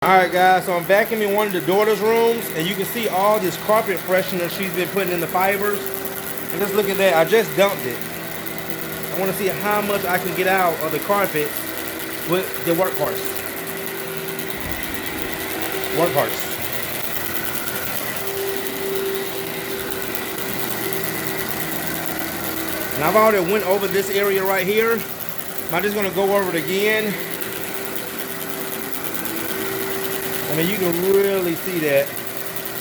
Alright guys, so I'm vacuuming one of the daughter's rooms and you can see all this carpet freshener she's been putting in the fibers. And just look at that, I just dumped it. I want to see how much I can get out of the carpet with the Workhorse. Workhorse. And I've already went over this area right here. I'm just going to go over it again. I mean, you can really see that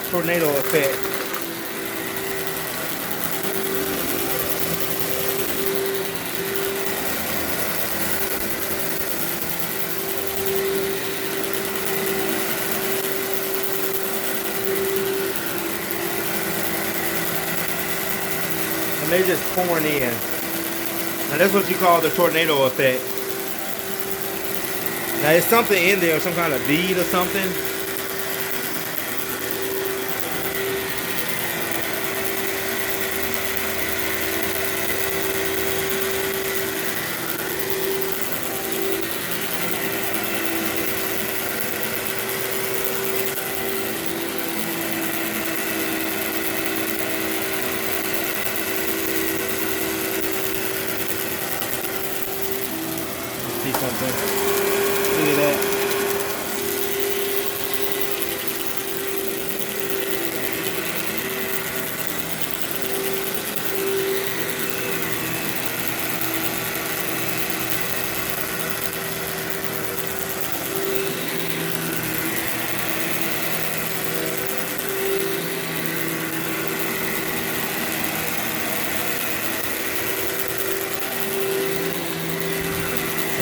tornado effect. And they're just pouring in. Now that's what you call the tornado effect. Now there's something in there, some kind of bead or something. See something. Look at that.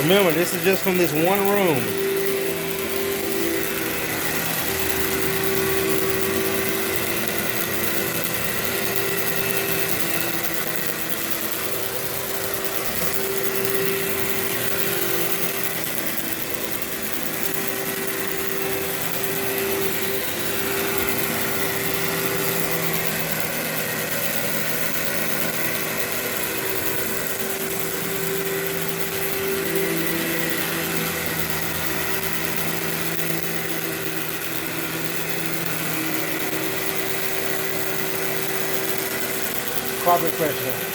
Remember, this is just from this one room. Carpet freshener.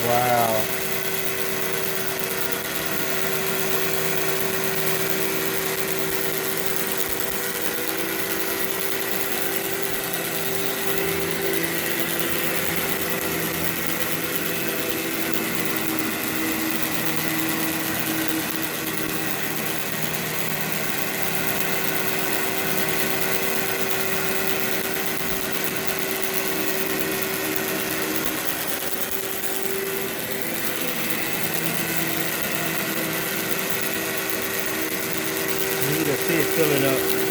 Wow. You can see it filling up.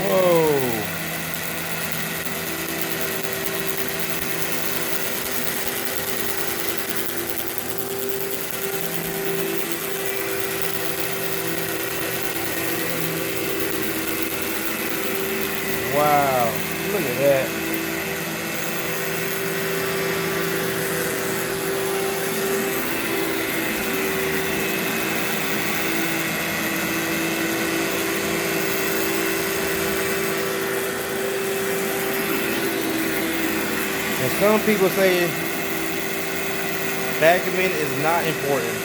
Whoa. Wow. Look at that. And some people say vacuuming is not important.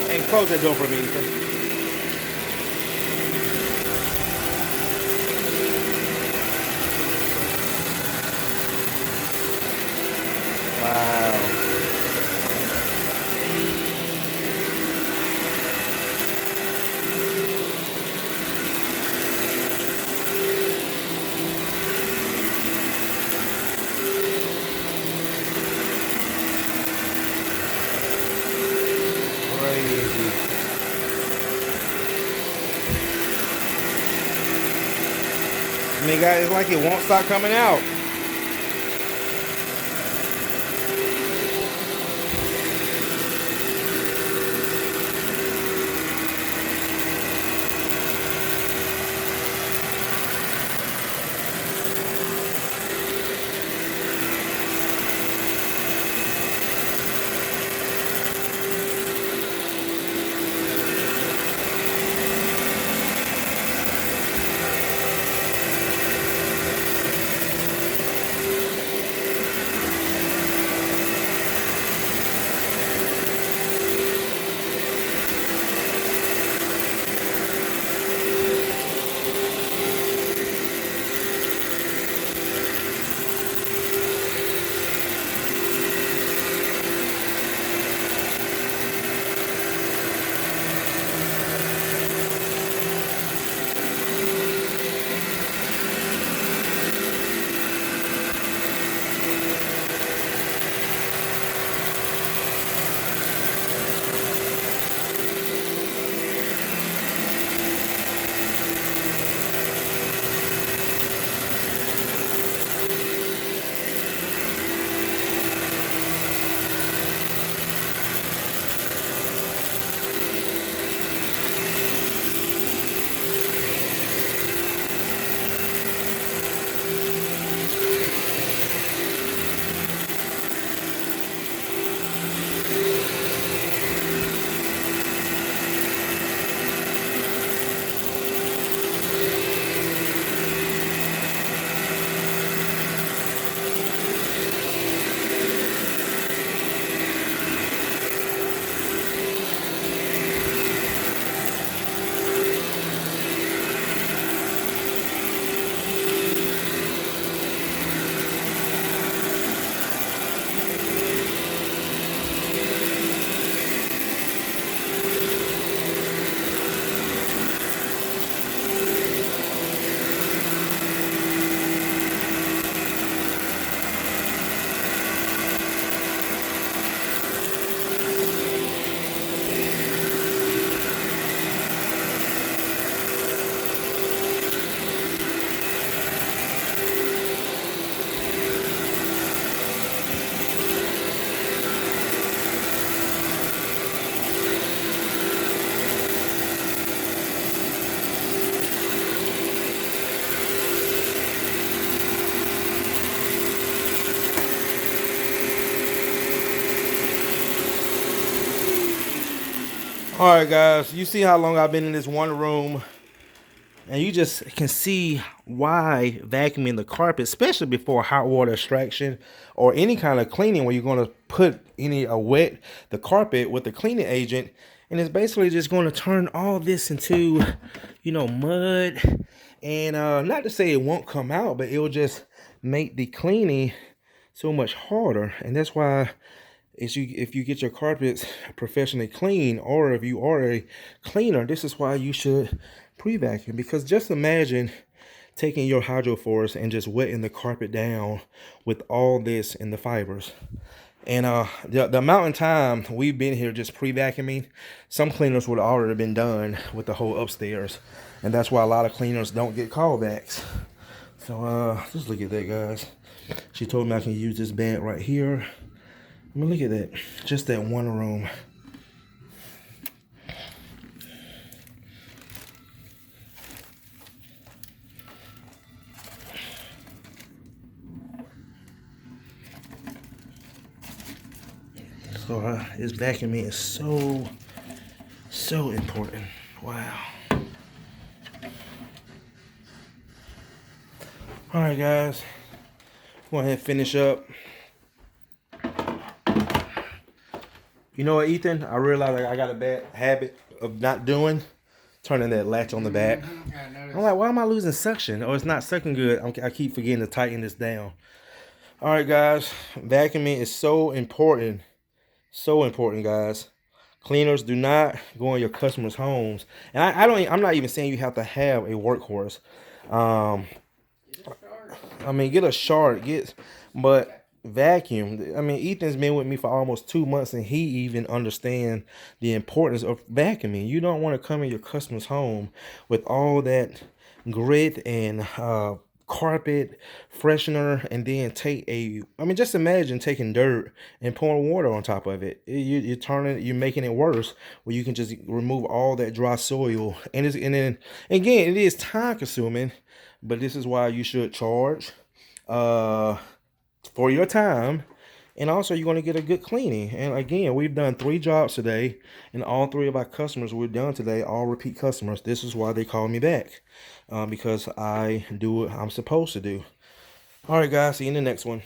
And close that door for me, Ethan. Wow. Crazy. I mean, guys, it's like it won't stop coming out. All right, guys, you see how long I've been in this one room, and you just can see why vacuuming the carpet, especially before hot water extraction or any kind of cleaning where you're going to put any wet the carpet with the cleaning agent, and it's basically just going to turn all this into, mud. And not to say it won't come out, but it will just make the cleaning so much harder. And that's why if you get your carpets professionally clean, or if you are a cleaner, this is why you should pre-vacuum. Because just imagine taking your hydroforce and just wetting the carpet down with all this in the fibers. And the amount of time we've been here just pre-vacuuming, some cleaners would have already been done with the whole upstairs. And that's why a lot of cleaners don't get callbacks. So just look at that, guys. She told me I can use this bed right here. I mean, look at that. Just that one room. So this vacuuming is so important. Wow. All right, guys. Go ahead and finish up. You know what, Ethan? I realized I got a bad habit of not doing, turning that latch on the back. I'm like, why am I losing suction? Oh, it's not sucking good. I keep forgetting to tighten this down. All right, guys. Vacuuming is so important. So important, guys. Cleaners do not go in your customers' homes. And I'm not even saying you have to have a workhorse. I mean, get a shard, but vacuum. I mean, Ethan's been with me for almost 2 months, and he even understands the importance of vacuuming. You don't want to come in your customer's home with all that grit and carpet freshener, and then I mean, just imagine taking dirt and pouring water on top of it. You're making it worse, where you can just remove all that dry soil, and then again, it is time consuming. But this is why you should charge for your time. And also, you're going to get a good cleaning. And again, we've done 3 jobs today. And all 3 of our customers we're done today, all repeat customers. This is why they call me back. Because I do what I'm supposed to do. All right, guys. See you in the next one.